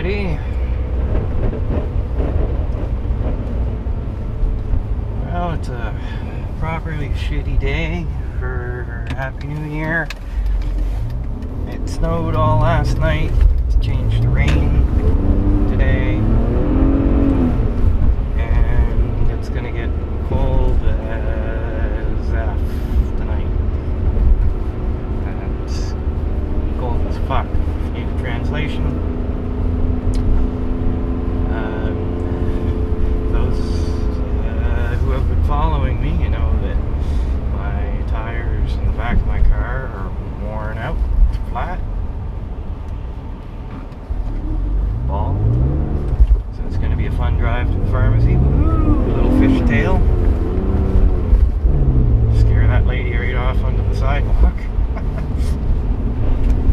everybody. Well, it's a properly shitty day for Happy New Year. It snowed all last night. It's changed to rain today. And it's gonna get cold as F tonight. And it's cold as fuck. Need a translation. Those who have been following me, you know that my tires in the back of my car are worn out, flat, bald. So it's going to be a fun drive to the pharmacy. Woo-hoo! A little fishtail. Scare that lady right off onto the sidewalk.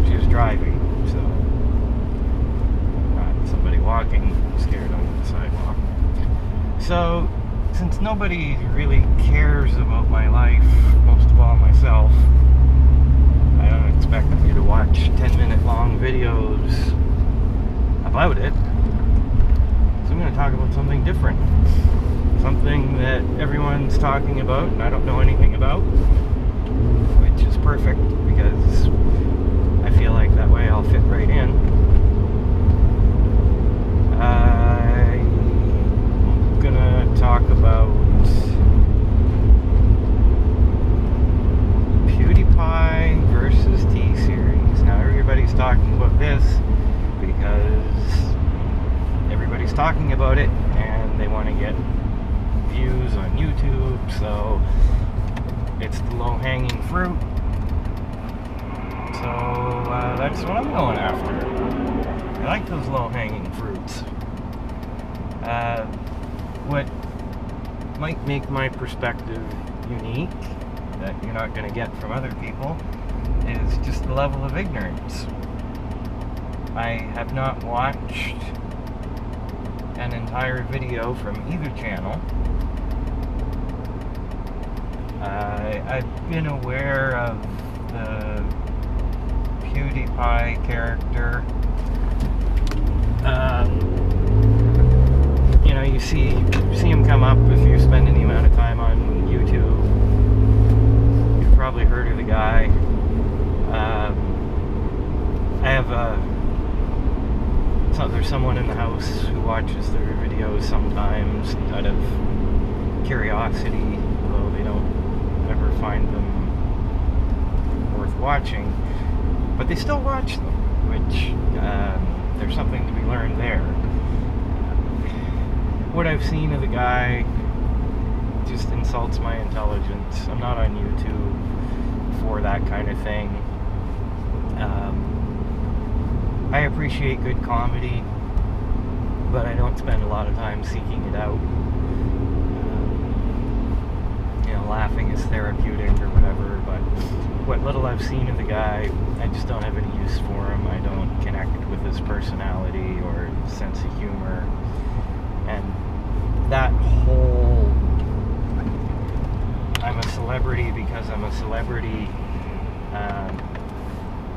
She was driving, so not somebody walking scared onto the sidewalk. So, since nobody really cares about my life, most of all myself, I don't expect you to watch 10-minute long videos about it. So I'm going to talk about something different. Something that everyone's talking about and I don't know anything about, which is perfect because I feel like that way I'll fit right in. I'm gonna talk about PewDiePie versus T-Series. Now everybody's talking about this because everybody's talking about it and they want to get views on YouTube, so it's the low-hanging fruit. So that's what I'm going after. I like those low-hanging fruits. What might make my perspective unique, that you're not going to get from other people, is just the level of ignorance. I have not watched an entire video from either channel. I've been aware of the PewDiePie character. You know, you see him come up if you spend any amount of time on YouTube. You've probably heard of the guy. I have there's someone in the house who watches their videos sometimes out of curiosity, although they don't ever find them worth watching. But they still watch them, which there's something to be learned there. What I've seen of the guy just insults my intelligence. I'm not on YouTube for that kind of thing. I appreciate good comedy, but I don't spend a lot of time seeking it out. You know, laughing is therapeutic or whatever, but what little I've seen of the guy, I just don't have any use for him. I don't connect with his personality or sense of humor. And that whole I'm a celebrity because I'm a celebrity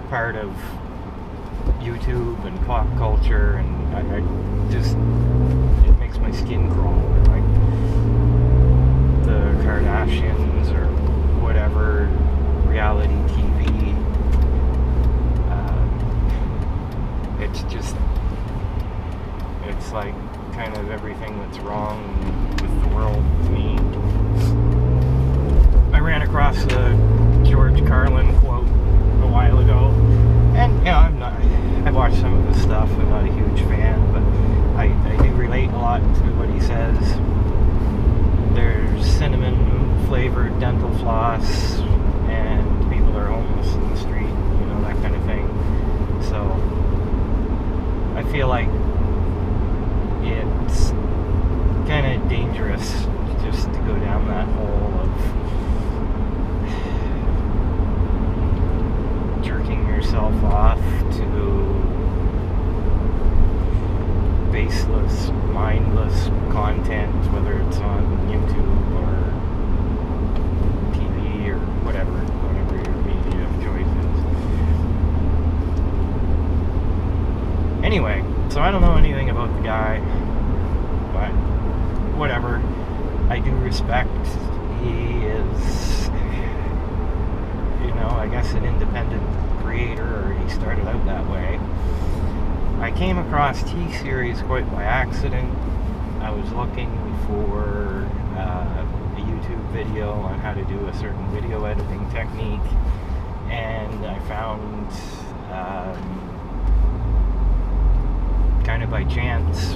part of YouTube and pop culture, and I just, it makes my skin crawl. Like the Kardashians or whatever, reality TV. It's just, it's like kind of everything that's wrong with the world to me. I ran across a George Carlin quote a while ago, and you know, I've watched some of his stuff. I'm not a huge fan, but I do relate a lot to what he says. There's cinnamon flavored dental floss and people are homeless in the street, you know, that kind of thing. So I feel like it's kind of dangerous just to go down that hole of jerking yourself off to baseless, mindless content, whether it's on YouTube or TV or whatever your media of choice is. Anyway, So I don't know anything about the guy, but whatever. I do respect he is, you know, I guess an independent creator, or he started out that way. I came across T-Series quite by accident. I was looking for a YouTube video on how to do a certain video editing technique, and I found, kind of by chance,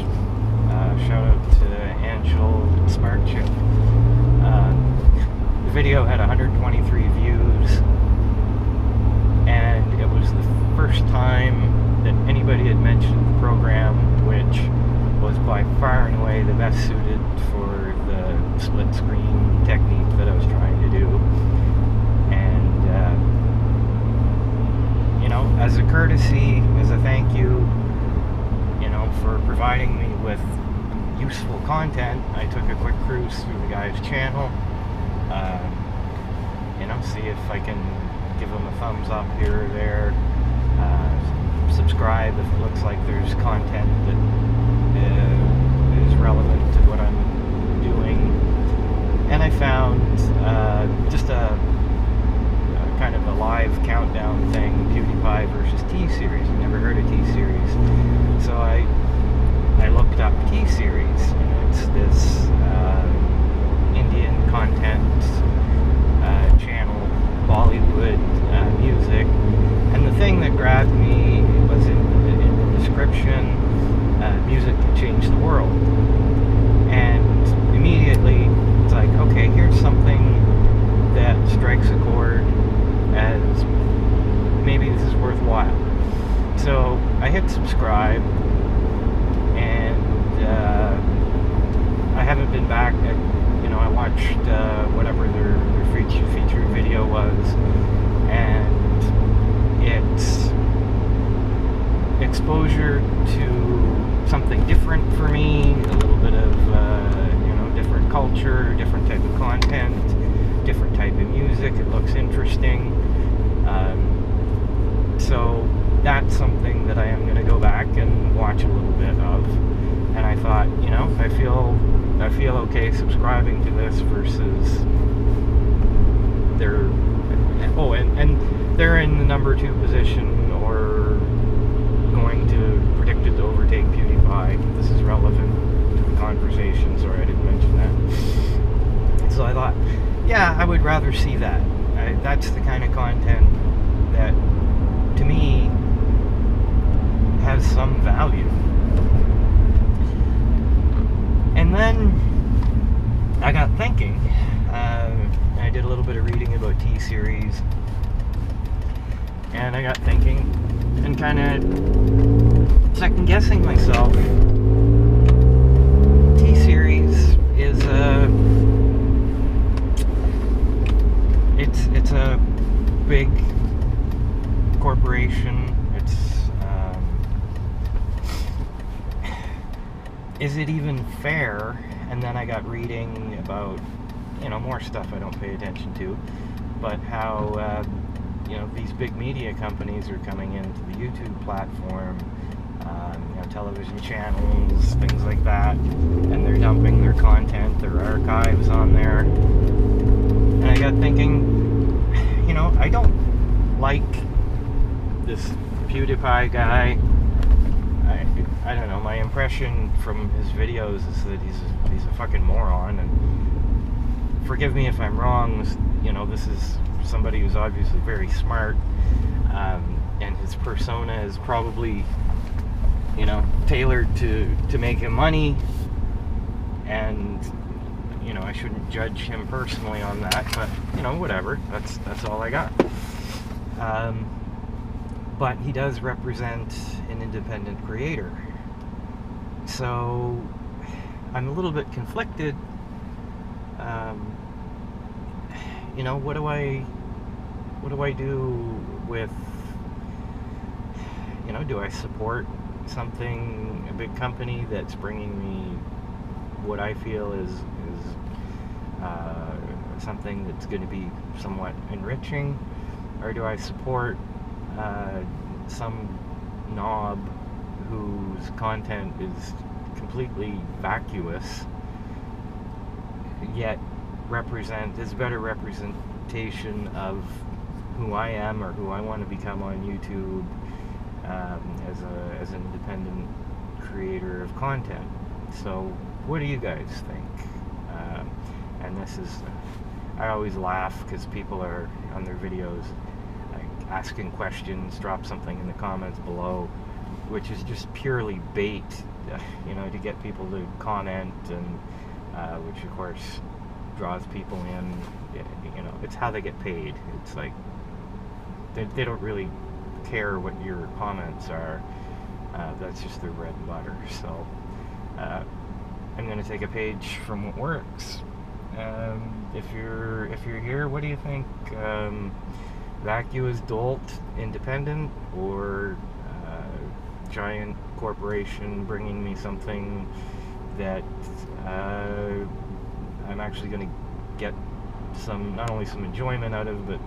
shout out to Angel Sparkchip. The video had 123 views, and it was the first time that anybody had mentioned the program, which was by far and away the best suited for the split screen technique that I was trying to do. And, you know, as a courtesy, as a thank you, you know, for providing me with useful content, I took a quick cruise through the guy's channel. You know, see if I can give him a thumbs up here or there. Subscribe if it looks like there's content that is relevant to what I'm doing. And I found just a kind of a live countdown thing, PewDiePie versus T-Series. I've never heard of T-Series. So I looked up T-Series, and it's this Indian content channel, Bollywood music. And the thing that grabbed me was in the description, music can change the world. And immediately, it's like, okay, here's something that strikes a chord as maybe this is worthwhile. So I hit subscribe, and I haven't been back. You know, I watched whatever their featured video was, and it's exposure to something different for me, a little bit of, you know, different culture, different type of content, different type of music. It looks interesting. So that's something that I am going to go back and watch a little bit of. And I thought, you know, I feel okay subscribing to this versus their, oh, and they're in the number 2 position, or going to predicted to overtake PewDiePie. This is relevant to the conversation, sorry I didn't mention that. So I thought, yeah, I would rather see that. That's the kind of content that, to me, has some value. And then I got thinking, I did a little bit of reading about T-Series, and I got thinking and kind of second guessing myself. T-Series is it's a big corporation. Is it even fair? And then I got reading about, you know, more stuff I don't pay attention to, but how you know, these big media companies are coming into the YouTube platform, you know, television channels, things like that, and they're dumping their content, their archives on there. And I got thinking, you know, I don't like this PewDiePie guy. I don't know, my impression from his videos is that he's a fucking moron, and forgive me if I'm wrong. You know, this is somebody who's obviously very smart, and his persona is probably, you know, tailored to make him money, and, you know, I shouldn't judge him personally on that, but, you know, whatever, that's all I got. But he does represent an independent creator, so I'm a little bit conflicted. You know, what do I do with, you know, do I support something, a big company that's bringing me what I feel is something that's going to be somewhat enriching, or do I support some knob whose content is completely vacuous, yet is a better representation of who I am or who I want to become on YouTube, as an independent creator of content. So what do you guys think? And this is, I always laugh because people are on their videos like asking questions, drop something in the comments below, which is just purely bait, to get people to comment, and which of course draws people in. It's how they get paid. It's like they don't really care what your comments are. That's just their bread and butter. So I'm going to take a page from what works. If you're here, what do you think? Vacuous dolt, independent, or giant corporation bringing me something that I'm actually going to get not only some enjoyment out of, but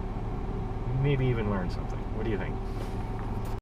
maybe even learn something? What do you think?